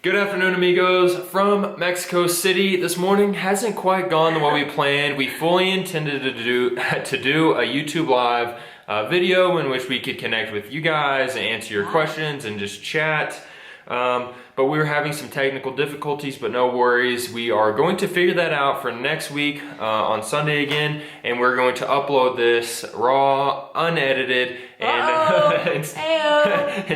Good afternoon, amigos, from Mexico City. This morning hasn't quite gone the way we planned. We fully intended to do a YouTube live video in which we could connect with you guys and answer your questions and just chat. But we were having some technical difficulties, but no worries. We are going to figure that out for next week on Sunday again, and we're going to upload this raw, unedited, and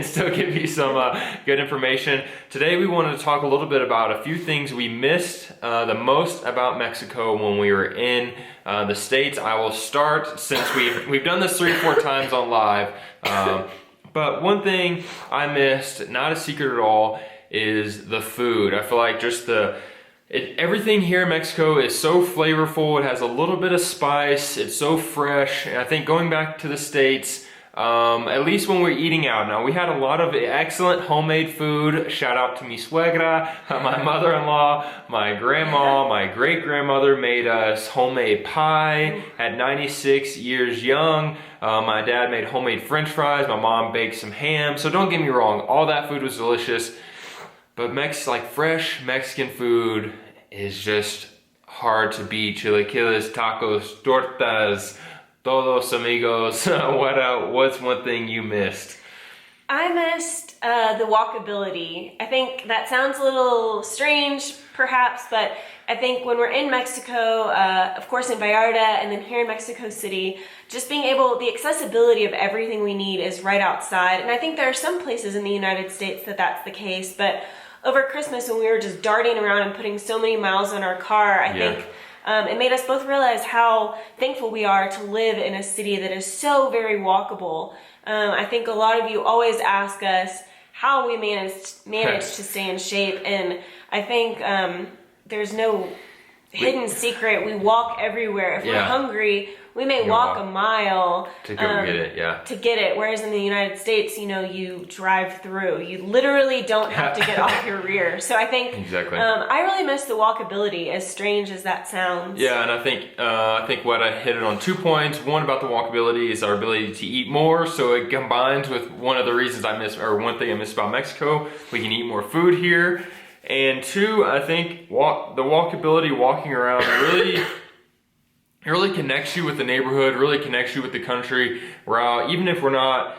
still give you some good information. Today we wanted to talk a little bit about a few things we missed the most about Mexico when we were in the States. I will start, since we've done this 3 or 4 times on live. But one thing I missed, not a secret at all, is the food. I feel like just everything here in Mexico is so flavorful. It has a little bit of spice. It's so fresh. And I think going back to the States, at least when we're eating out now, we had a lot of excellent homemade food. Shout out to mi suegra, my mother-in-law, my grandma, my great-grandmother made us homemade pie at 96 years young. My dad made homemade French fries. My mom baked some ham. So don't get me wrong, all that food was delicious. But fresh Mexican food is just hard to beat. Chilaquiles, tacos, tortas, todos amigos. What's one thing you missed? I missed the walkability. I think that sounds a little strange, perhaps, but I think when we're in Mexico, of course in Vallarta, and then here in Mexico City, just being able, the accessibility of everything we need is right outside. And I think there are some places in the United States that's the case, but over Christmas when we were just darting around and putting so many miles on our car, I think it made us both realize how thankful we are to live in a city that is so very walkable. I think a lot of you always ask us how we manage to stay in shape, and I think there's no hidden secret. We walk everywhere. If we're hungry, we may walk a mile to go get it, to get it. Whereas in the United States, you drive through. You literally don't have to get off your rear. So I think I really miss the walkability, as strange as that sounds. Yeah, and I think what I hit it on 2 points. One about the walkability is our ability to eat more. So it combines with one of the reasons one thing I miss about Mexico. We can eat more food here. And 2, I think the walkability, walking around it really connects you with the neighborhood, really connects you with the country. Even if we're not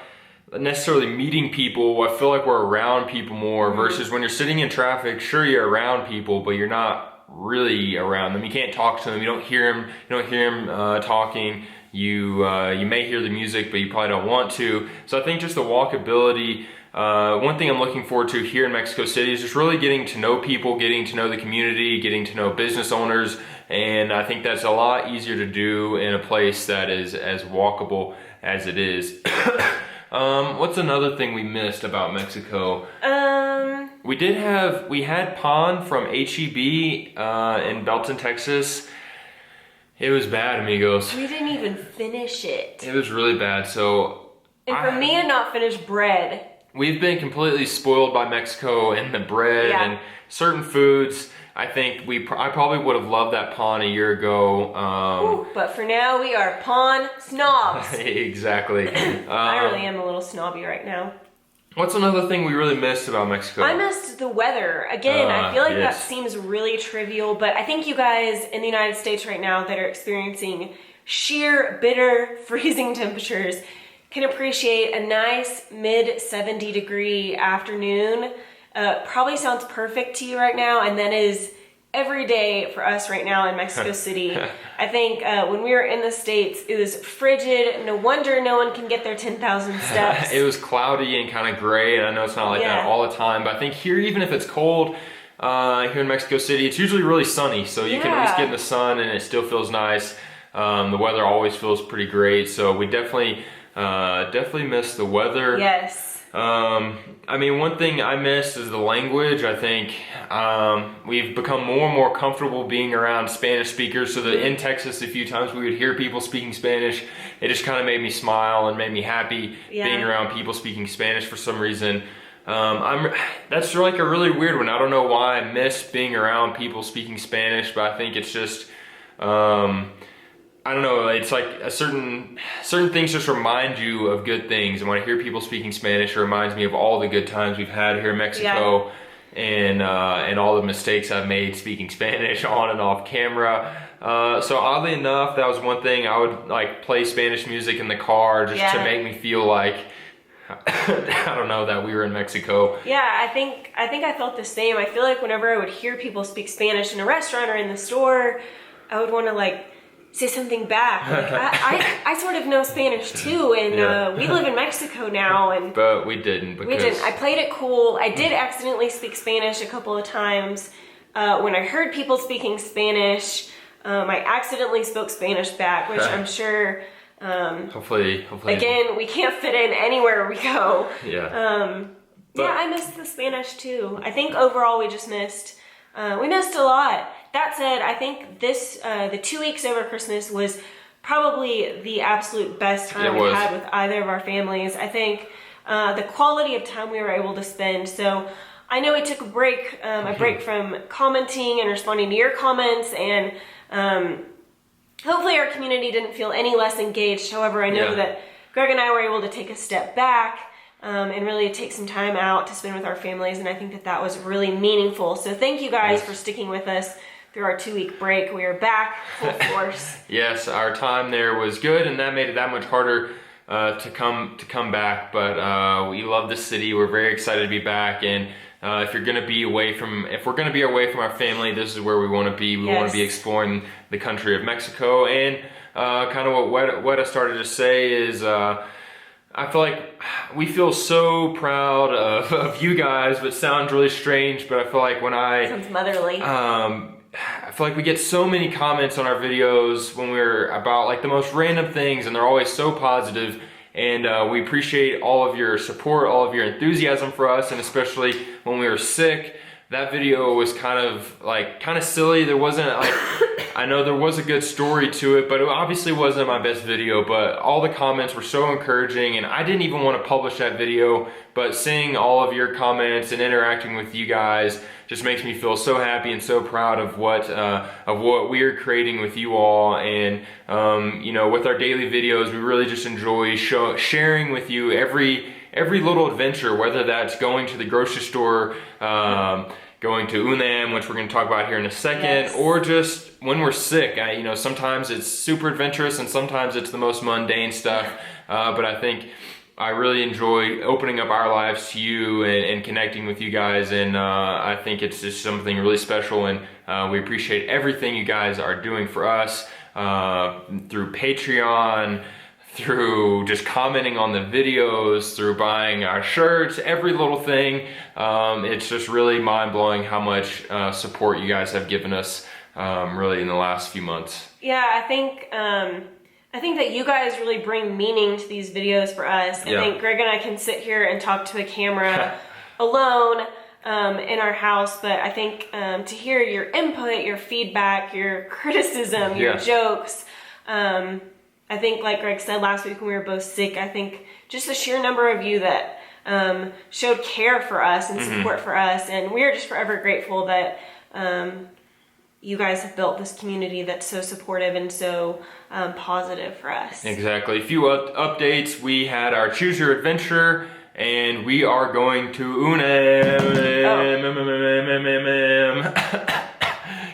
necessarily meeting people, I feel like we're around people more versus when you're sitting in traffic, sure you're around people, but you're not really around them. You can't talk to them, you don't hear them talking. You may hear the music, but you probably don't want to. So I think just the walkability, one thing I'm looking forward to here in Mexico City is just really getting to know people, getting to know the community, getting to know business owners, and I think that's a lot easier to do in a place that is as walkable as it is. What's another thing we missed about Mexico? We had pan from H-E-B in Belton, Texas. It was bad, amigos. We didn't even finish it. It was really bad. And for me to not finish bread. We've been completely spoiled by Mexico and the bread and certain foods. I think I probably would have loved that pan a year ago. But for now, we are pan snobs. Exactly. I really am a little snobby right now. What's another thing we really missed about Mexico? I missed the weather. Again, I feel like that seems really trivial, but I think you guys in the United States right now that are experiencing sheer, bitter, freezing temperatures can appreciate a nice mid-70 degree afternoon. Probably sounds perfect to you right now, and that is every day for us right now in Mexico City. I think when we were in the States, it was frigid. No wonder no one can get their 10,000 steps. It was cloudy and kind of gray, and I know it's not like that all the time, but I think here, even if it's cold, here in Mexico City, it's usually really sunny, so you can at least get in the sun and it still feels nice. The weather always feels pretty great, so we definitely miss the weather. Yes. I mean, one thing I miss is the language. I think we've become more and more comfortable being around Spanish speakers, so that in Texas a few times we would hear people speaking Spanish. It just kind of made me smile and made me happy being around people speaking Spanish for some reason. That's like a really weird one. I don't know why I miss being around people speaking Spanish, but I think it's just I don't know, it's like a certain things just remind you of good things. And when I hear people speaking Spanish, it reminds me of all the good times we've had here in Mexico. and all the mistakes I've made speaking Spanish on and off camera. So oddly enough, that was one thing. I would like play Spanish music in the car just to make me feel like, I don't know, that we were in Mexico. Yeah, I think I felt the same. I feel like whenever I would hear people speak Spanish in a restaurant or in the store, I would want to like say something back. Like, I sort of know Spanish too, and we live in Mexico now, but we didn't. We didn't. I played it cool. I did accidentally speak Spanish a couple of times. When I heard people speaking Spanish, I accidentally spoke Spanish back, which I'm sure. Hopefully. Again, we can't fit in anywhere we go. Yeah. I missed the Spanish too. I think overall we just missed. We missed a lot. That said, I think the 2 weeks over Christmas was probably the absolute best time we had with either of our families. I think the quality of time we were able to spend. So I know we took a break from commenting and responding to your comments, and hopefully our community didn't feel any less engaged. However, I know that Greg and I were able to take a step back and really take some time out to spend with our families, and I think that was really meaningful. So thank you guys for sticking with us through our 2-week break. We are back full force. Yes, our time there was good, and that made it that much harder to come back. But we love the city. We're very excited to be back, and if we're gonna be away from our family, this is where we want to be. We want to be exploring the country of Mexico, and kind of what I started to say is. I feel like we feel so proud of you guys, but it sounds really strange, but I feel like Sounds motherly. I feel like we get so many comments on our videos when we're about like the most random things, and they're always so positive, and we appreciate all of your support, all of your enthusiasm for us, and especially when we were sick. That video was kind of silly. There wasn't like, I know there was a good story to it, but it obviously wasn't my best video, but all the comments were so encouraging, and I didn't even want to publish that video, but seeing all of your comments and interacting with you guys just makes me feel so happy and so proud of what we are creating with you all. And with our daily videos, we really just enjoy sharing with you every little adventure, whether that's going to the grocery store, going to UNAM, which we're going to talk about here in a second, or just when we're sick. Sometimes it's super adventurous and sometimes it's the most mundane stuff, but I think I really enjoy opening up our lives to you and connecting with you guys, and I think it's just something really special, and we appreciate everything you guys are doing for us through Patreon, through just commenting on the videos, through buying our shirts, every little thing. It's just really mind-blowing how much support you guys have given us really in the last few months. Yeah, I think that you guys really bring meaning to these videos for us. I think Greg and I can sit here and talk to a camera alone in our house, but I think to hear your input, your feedback, your criticism, your jokes, I think, like Greg said last week when we were both sick, I think just the sheer number of you that showed care for us and support for us, and we are just forever grateful that you guys have built this community that's so supportive and so positive for us. Exactly. A few updates. We had our Choose Your Adventure, and we are going to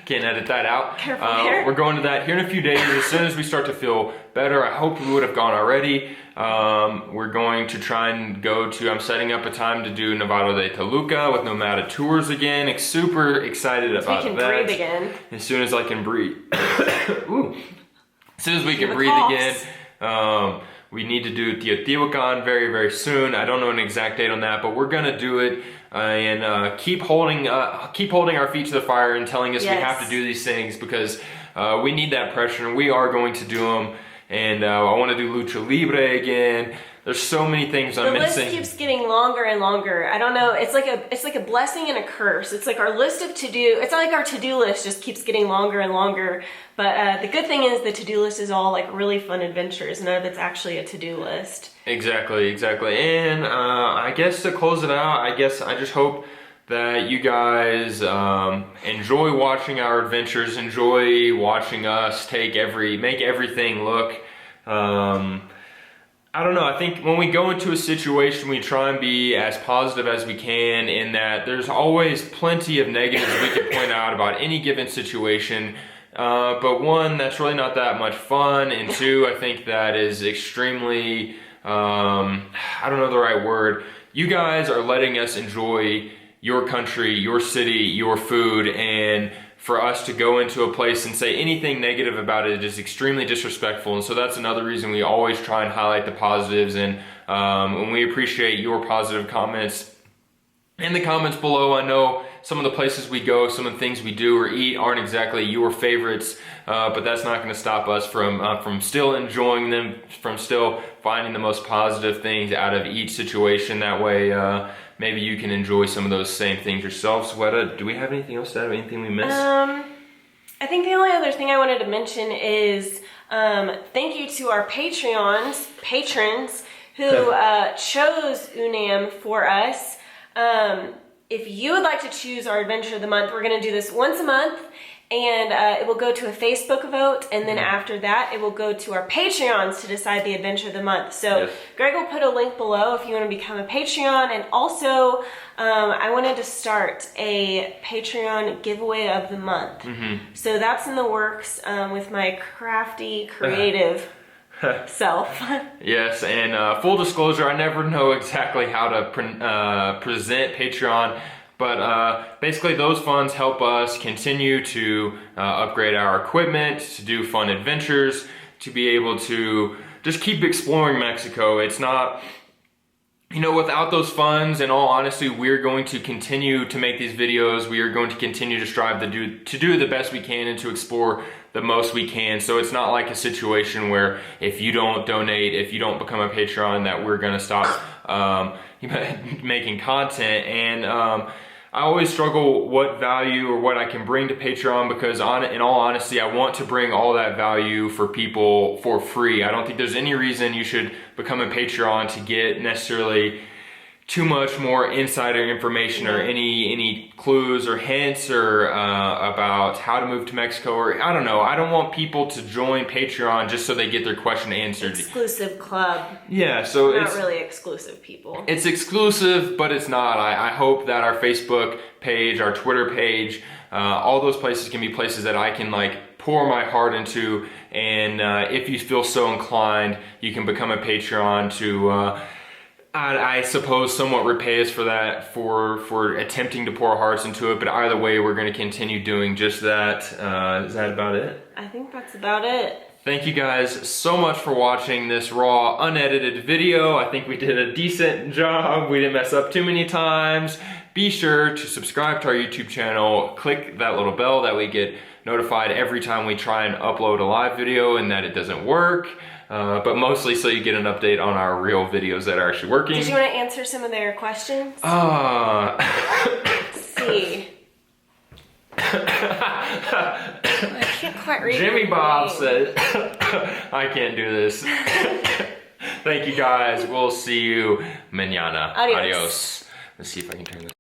Can't edit that out. Careful here. We're going to that here in a few days. As soon as we start to feel better, I hope we would have gone already. We're going to try and I'm setting up a time to do Nevado de Toluca with Nomada Tours again. Super excited about that. We can breathe again. As soon as I can breathe. Ooh. As soon as we can breathe again. We need to do Teotihuacan very, very soon. I don't know an exact date on that, but we're gonna do it and keep holding our feet to the fire and telling us we have to do these things because we need that pressure, and we are going to do them. And I want to do Lucha Libre again. There's so many things I'm missing. The list keeps getting longer and longer. I don't know. It's like a blessing and a curse. It's like our list of it's like our to-do list just keeps getting longer and longer. But the good thing is the to-do list is all like really fun adventures. None of it's actually a to-do list. Exactly. And I guess to close it out, I just hope that you guys enjoy watching our adventures, enjoy watching us make everything look I don't know, I think when we go into a situation, we try and be as positive as we can, in that there's always plenty of negatives we can point out about any given situation. But one, that's really not that much fun, and two, I think that is extremely, I don't know the right word. You guys are letting us enjoy your country, your city, your food, and for us to go into a place and say anything negative about it is extremely disrespectful. And so that's another reason we always try and highlight the positives, and we appreciate your positive comments in the comments below. I know some of the places we go, some of the things we do or eat aren't exactly your favorites, but that's not going to stop us from still enjoying them, from still finding the most positive things out of each situation. That way, maybe you can enjoy some of those same things yourself. Sweta, do we have anything else to add? Anything we missed? I think the only other thing I wanted to mention is thank you to our patrons who chose Unam for us. If you would like to choose our Adventure of the Month, we're going to do this once a month, and it will go to a Facebook vote, and then after that, it will go to our Patreons to decide the Adventure of the Month. So Greg will put a link below if you want to become a Patreon, and also I wanted to start a Patreon giveaway of the month. So that's in the works with my crafty, creative self. Yes, and full disclosure, I never know exactly how to present Patreon, but basically those funds help us continue to upgrade our equipment, to do fun adventures, to be able to just keep exploring Mexico. It's not, you know, without those funds, in all honesty, we're going to continue to make these videos. We are going to continue to strive to do the best we can and to explore the most we can. So it's not like a situation where if you don't donate, if you don't become a Patreon, that we're gonna stop making content. And I always struggle what value or what I can bring to Patreon, because in all honesty, I want to bring all that value for people for free. I don't think there's any reason you should become a Patreon to get necessarily too much more insider information or any clues or hints or about how to move to Mexico, or I don't know. I don't want people to join Patreon just so they get their question answered. Exclusive club. Yeah, so not really exclusive people. It's exclusive, but it's not. I hope that our Facebook page, our Twitter page, all those places can be places that I can like pour my heart into, and if you feel so inclined, you can become a Patreon to I suppose somewhat repay us for that, for attempting to pour our hearts into it. But either way, we're going to continue doing just that. Is that about it? I think that's about it. Thank you guys so much for watching this raw, unedited video. I think we did a decent job. We didn't mess up too many times. Be sure to subscribe to our YouTube channel. Click that little bell that we get notified every time we try and upload a live video and that it doesn't work. But mostly so you get an update on our real videos that are actually working. Did you want to answer some of their questions? Let's see. I can't quite read. Jimmy Bob said, I can't do this. Thank you guys. We'll see you mañana. Adios. Adios. Let's see if I can turn this.